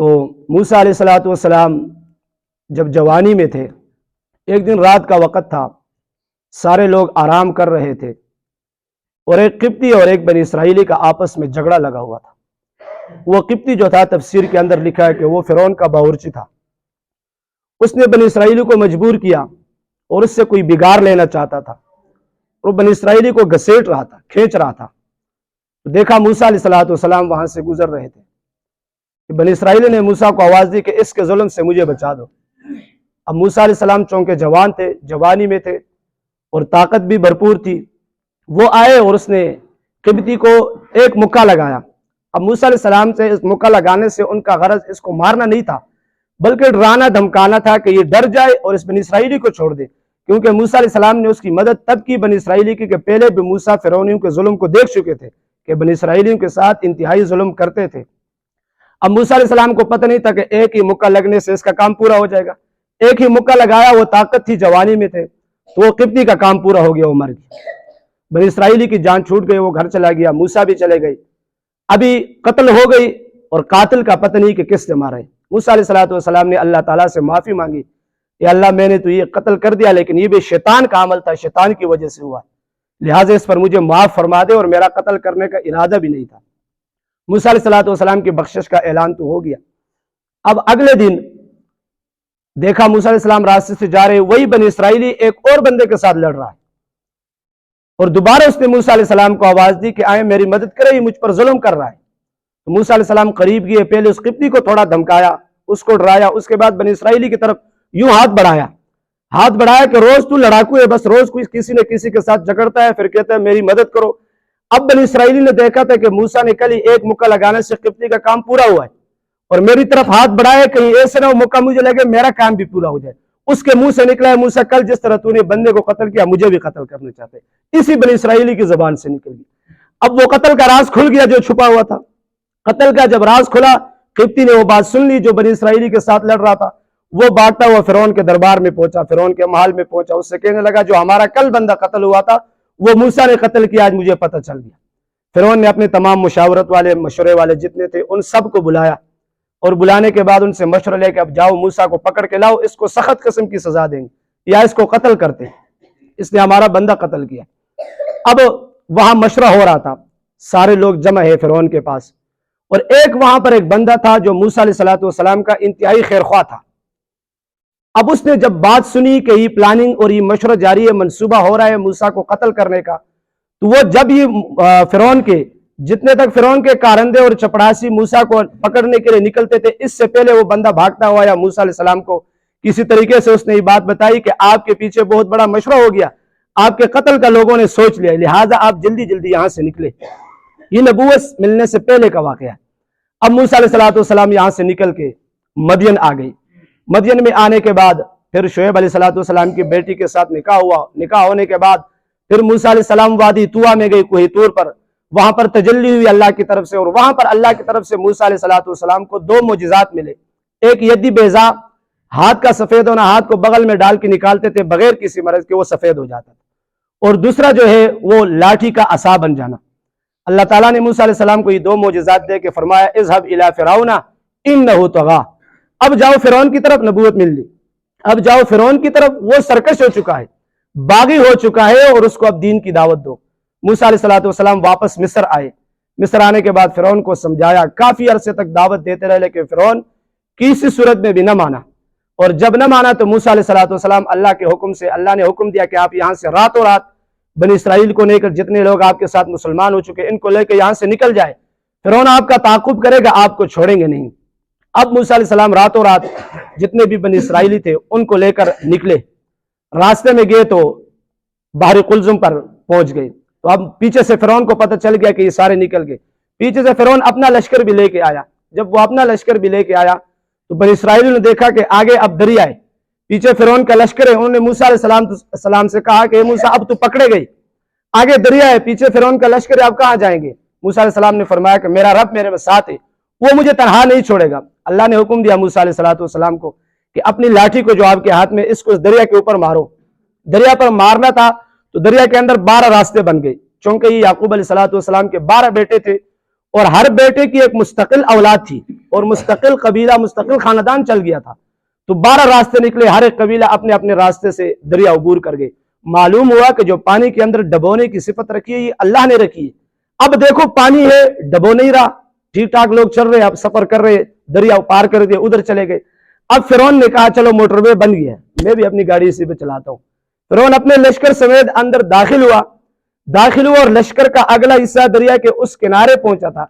تو موسیٰ علیہ الصلوۃ والسلام جب جوانی میں تھے، ایک دن رات کا وقت تھا، سارے لوگ آرام کر رہے تھے، اور ایک قبطی اور ایک بنی اسرائیلی کا آپس میں جھگڑا لگا ہوا تھا۔ وہ قبطی جو تھا، تفسیر کے اندر لکھا ہے کہ وہ فرعون کا باورچی تھا۔ اس نے بنی اسرائیلی کو مجبور کیا اور اس سے کوئی بگاڑ لینا چاہتا تھا، وہ بنی اسرائیلی کو گھسیٹ رہا تھا، کھینچ رہا تھا۔ تو دیکھا موسیٰ علیہ الصلوۃ والسلام وہاں سے گزر رہے تھے کہ بنی اسرائیلی نے موسیٰ کو آواز دی کہ اس کے ظلم سے مجھے بچا دو۔ اب موسیٰ علیہ السلام چونکہ جوان تھے، جوانی میں تھے اور طاقت بھی بھرپور تھی، وہ آئے اور اس نے قبطی کو ایک مکہ لگایا۔ اب موسیٰ علیہ السلام سے اس مکہ لگانے سے ان کا غرض اس کو مارنا نہیں تھا، بلکہ ڈرانا دھمکانا تھا کہ یہ ڈر جائے اور اس بنی اسرائیلی کو چھوڑ دے، کیونکہ موسیٰ علیہ السلام نے اس کی مدد تب کی بنی اسرائیلی کی کہ پہلے بھی موسیٰ فرعونیوں کے ظلم کو دیکھ چکے تھے کہ بنی اسرائیلیوں کے ساتھ انتہائی ظلم کرتے تھے۔ اب موسیٰ علیہ السلام کو پتہ نہیں تھا کہ ایک ہی مکہ لگنے سے اس کا کام پورا ہو جائے گا۔ ایک ہی مکہ لگایا، وہ طاقت تھی، جوانی میں تھے، تو وہ قبطی کا کام پورا ہو گیا، وہ مر گیا۔ بنی اسرائیلی کی جان چھوٹ گئی، وہ گھر چلا گیا، موسیٰ بھی چلے گئے۔ ابھی قتل ہو گئی اور قاتل کا پتہ نہیں کہ کس نے مارا ہے۔ موسیٰ علیہ الصلوۃ والسلام نے اللہ تعالیٰ سے معافی مانگی، یا اللہ میں نے تو یہ قتل کر دیا، لیکن یہ بھی شیطان کا عمل تھا، شیطان کی وجہ سے ہوا، لہٰذا اس پر مجھے معاف فرما دے، اور میرا قتل کرنے کا ارادہ بھی نہیں تھا۔ موسیٰ علیہ الصلوۃ والسلام کی بخشش کا اعلان تو ہو گیا۔ اب اگلے دن دیکھا موسیٰ علیہ السلام راستے سے جا رہے، وہی بنی اسرائیلی ایک اور بندے کے ساتھ لڑ رہا ہے، اور دوبارہ اس نے موسیٰ علیہ السلام کو آواز دی کہ آئے میری مدد کرے، یہ مجھ پر ظلم کر رہا ہے۔ تو موسیٰ علیہ السلام قریب گئے، پہلے اس قبطی کو تھوڑا دھمکایا، اس کو ڈرایا، اس کے بعد بنی اسرائیلی کی طرف یوں ہاتھ بڑھایا کہ روز تو لڑاکو ہے، بس روز کوئی کسی نہ کسی کے ساتھ جھگڑتا ہے، پھر کہتا ہے میری مدد کرو۔ اب بنی اسرائیلی نے دیکھا تھا کہ موسیٰ نے کل ہی ایک مکہ لگانے سے قبطی کا کام پورا ہوا ہے، اور میری طرف ہاتھ بڑھائے کہیں ایسے نہ وہ مکہ مجھے لگے میرا کام بھی پورا ہو جائے۔ اس کے منہ سے نکلا ہے، موسیٰ کل جس طرح تو نے بندے کو قتل کیا، مجھے بھی قتل کرنا چاہتے۔ اسی بنی اسرائیلی کی زبان سے نکل گئی۔ اب وہ قتل کا راز کھل گیا جو چھپا ہوا تھا۔ قتل کا جب راز کھلا، قبطی نے وہ بات سن لی جو بنی اسرائیلی کے ساتھ لڑ رہا تھا، وہ بھاگتا ہوا فرعون کے دربار میں پہنچا، فرعون کے محل میں پہنچا، اس سے کہنے لگا جو ہمارا کل بندہ قتل ہوا تھا وہ موسیٰ نے قتل کیا، آج مجھے پتہ چل گیا۔ فرعون نے اپنے تمام مشاورت والے، مشورے والے جتنے تھے ان سب کو بلایا، اور بلانے کے بعد ان سے مشورہ لے کہ اب جاؤ موسیٰ کو پکڑ کے لاؤ، اس کو سخت قسم کی سزا دیں گے یا اس کو قتل کرتے ہیں، اس نے ہمارا بندہ قتل کیا۔ اب وہاں مشورہ ہو رہا تھا، سارے لوگ جمع ہے فرعون کے پاس، اور ایک وہاں پر ایک بندہ تھا جو موسیٰ علیہ الصلوۃ والسلام کا انتہائی خیرخواہ تھا۔ اب اس نے جب بات سنی کہ یہ پلاننگ اور یہ مشورہ جاری ہے، منصوبہ ہو رہا ہے موسیٰ کو قتل کرنے کا، تو وہ جب یہ فرعون کے جتنے تک فرعون کے کارندے اور چپڑاسی موسیٰ کو پکڑنے کے لیے نکلتے تھے، اس سے پہلے وہ بندہ بھاگتا ہوا یا موسیٰ علیہ السلام کو کسی طریقے سے اس نے یہ بات بتائی کہ آپ کے پیچھے بہت بڑا مشورہ ہو گیا، آپ کے قتل کا لوگوں نے سوچ لیا، لہٰذا آپ جلدی جلدی یہاں سے نکلے۔ یہ نبوت ملنے سے پہلے کا واقعہ ہے۔ اب موسیٰ علیہ الصلوۃ والسلام یہاں سے نکل کے مدین آ گئی۔ مدین میں آنے کے بعد پھر شعیب علیہ الصلوۃ والسلام کی بیٹی کے ساتھ نکاح ہوا، نکاح ہونے کے بعد پھر موسیٰ علیہ السلام وادی طویٰ میں گئی، کوہ طور پر، وہاں پر تجلی ہوئی اللہ کی طرف سے، اور وہاں پر اللہ کی طرف سے موسیٰ علیہ الصلوۃ والسلام کو دو معجزات ملے۔ ایک یدی بیضا، ہاتھ کا سفید ہونا، ہاتھ کو بغل میں ڈال کے نکالتے تھے بغیر کسی مرض کے وہ سفید ہو جاتا تھا، اور دوسرا جو ہے وہ لاٹھی کا عصا بن جانا۔ اللہ تعالیٰ نے موسیٰ علیہ السلام کو یہ دو معجزات دے کے فرمایا اذهب الى فرعون انه طغى، اب جاؤ فرعون کی طرف، نبوت مل لی، اب جاؤ فرعون کی طرف، وہ سرکش ہو چکا ہے، باغی ہو چکا ہے، اور اس کو اب دین کی دعوت دو۔ موسیٰ علیہ الصلوۃ والسلام واپس مصر آئے، مصر آنے کے بعد فرعون کو سمجھایا، کافی عرصے تک دعوت دیتے رہے، لیکن فرعون کسی صورت میں بھی نہ مانا، اور جب نہ مانا تو موسیٰ علیہ الصلوۃ والسلام اللہ کے حکم سے، اللہ نے حکم دیا کہ آپ یہاں سے راتوں رات بنی اسرائیل کو لے کر، جتنے لوگ آپ کے ساتھ مسلمان ہو چکے ان کو لے کے یہاں سے نکل جائے، فرعون آپ کا تعاقب کرے گا، آپ کو چھوڑیں گے نہیں۔ اب موسیٰ علیہ السلام راتوں رات جتنے بھی بنی اسرائیلی تھے ان کو لے کر نکلے، راستے میں گئے تو بحر قلزم پر پہنچ گئے، تو اب پیچھے سے فرعون کو پتہ چل گیا کہ یہ سارے نکل گئے، پیچھے سے فرعون اپنا لشکر بھی لے کے آیا۔ جب وہ اپنا لشکر بھی لے کے آیا تو بنی اسرائیلیوں نے دیکھا کہ آگے اب دریا ہے، پیچھے فرعون کا لشکر ہے، انہوں نے موسیٰ علیہ السلام سے کہا کہ موسیٰ اب تو پکڑے گئی، آگے دریا ہے، پیچھے فرعون کا لشکر ہے، اب کہاں جائیں گے؟ موسیٰ علیہ السلام نے فرمایا کہ میرا رب میرے ساتھ ہے، وہ مجھے تنہا نہیں چھوڑے گا۔ اللہ نے حکم دیا موسیٰ علیہ السلام کو کہ اپنی لاٹھی کو جو آپ کے ہاتھ میں، اس کو دریا کے اوپر مارو۔ دریا پر مارنا تھا تو دریا کے اندر 12 راستے بن گئے، چونکہ یہ یعقوب علیہ السلام کے 12 بیٹے تھے، اور ہر بیٹے کی ایک مستقل اولاد تھی اور مستقل قبیلہ مستقل خاندان چل گیا تھا. تو 12 راستے نکلے, ہر ایک قبیلہ اپنے اپنے راستے سے دریا عبور کر گئے. معلوم ہوا کہ جو پانی کے اندر ڈبونے کی صفت رکھی ہے یہ اللہ نے رکھی ہے. اب دیکھو پانی ہے, ڈبو نہیں رہا, ٹھیک ٹھاک لوگ چل رہے, اب سفر کر رہے, دریا پار کر دیا, ادھر چلے گئے. اب فرعون نے کہا چلو موٹر وے بن گیا ہے, میں بھی اپنی گاڑی اسی پہ چلاتا ہوں. فرعون اپنے لشکر سمیت اندر داخل ہوا اور لشکر کا اگلا حصہ دریا کے اس کنارے پہنچا تھا,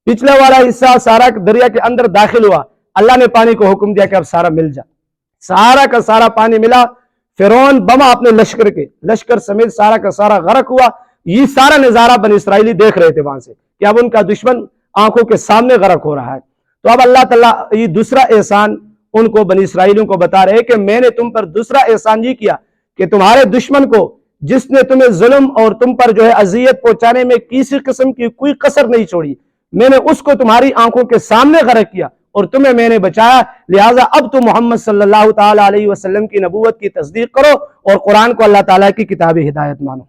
پچھلا والا حصہ سارا دریا کے اندر داخل ہوا. اللہ نے پانی کو حکم دیا کہ اب سارا مل جا. سارا کا سارا پانی ملا. فرعون بما اپنے لشکر سمیت سارا کا سارا غرق ہوا. یہ سارا نظارہ بنی اسرائیلی دیکھ رہے تھے وہاں سے کہ اب ان کا دشمن آنکھوں کے سامنے غرق ہو رہا ہے. تو اب اللہ تعالیٰ یہ دوسرا احسان ان کو بنی اسرائیلیوں کو بتا رہے کہ میں نے تم پر دوسرا احسان یہ کیا کہ تمہارے دشمن کو, جس نے تمہیں ظلم اور تم پر جو ہے اذیت پہنچانے میں کسی قسم کی کوئی کسر نہیں چھوڑی, میں نے اس کو تمہاری آنکھوں کے سامنے غرق کیا اور تمہیں میں نے بچایا. لہٰذا اب تم محمد صلی اللہ تعالی علیہ وسلم کی نبوت کی تصدیق کرو اور قرآن کو اللہ تعالیٰ کی کتاب ہدایت مانو.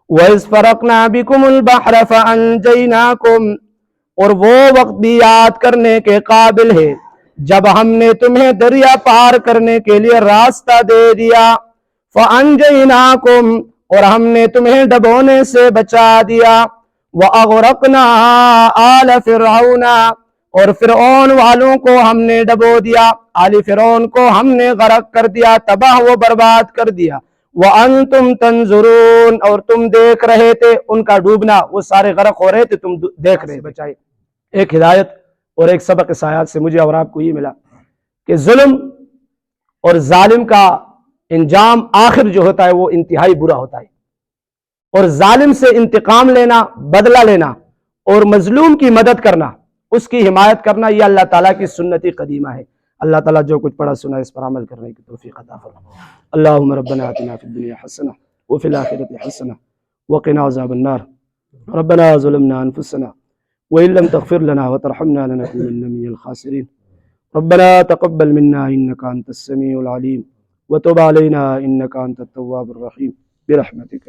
وَإِذْ فَرَقْنَا بِكُمُ الْبَحْرَ فَأَنْجَيْنَاكُمْ, اور وہ وقت بھی یاد کرنے کے قابل ہے جب ہم نے تمہیں دریا پار کرنے کے لیے راستہ دے دیا. فَأَنْجَيْنَاكُمْ, اور ہم نے تمہیں ڈبونے سے بچا دیا. وَأَغْرَقْنَا آلَ فِرْعَوْنَ, اور فرعون والوں کو ہم نے ڈبو دیا, آل فرعون کو ہم نے غرق کر دیا, تباہ و برباد کر دیا. وَأَنْتُمْ تَنْظُرُونَ, اور تم دیکھ رہے تھے ان کا ڈوبنا, وہ سارے غرق ہو رہے تھے, تم دیکھ رہے بچائے. ایک ہدایت اور ایک سبق اس آیات سے مجھے اور آپ کو یہ ملا کہ ظلم اور ظالم کا انجام آخر جو ہوتا ہے وہ انتہائی برا ہوتا ہے, اور ظالم سے انتقام لینا, بدلہ لینا اور مظلوم کی مدد کرنا, اس کی حمایت کرنا, یہ اللہ تعالیٰ کی سنت قدیمہ ہے. اللہ تعالیٰ جو کچھ پڑھا سنا اس پر عمل کرنے کی توفیق عطا فرمائے. اللہم ربنا آتنا فی الدنیا حسنہ وفی الآخرۃ حسنہ وقنا عذاب النار. ربنا ظلمنا انفسنا وإن لم تغفر لنا وترحمنا لنكونن من الخاسرين. ربنا تقبل منا إنك أنت السميع العليم وتب علينا إنك أنت التواب الرحيم برحمتك.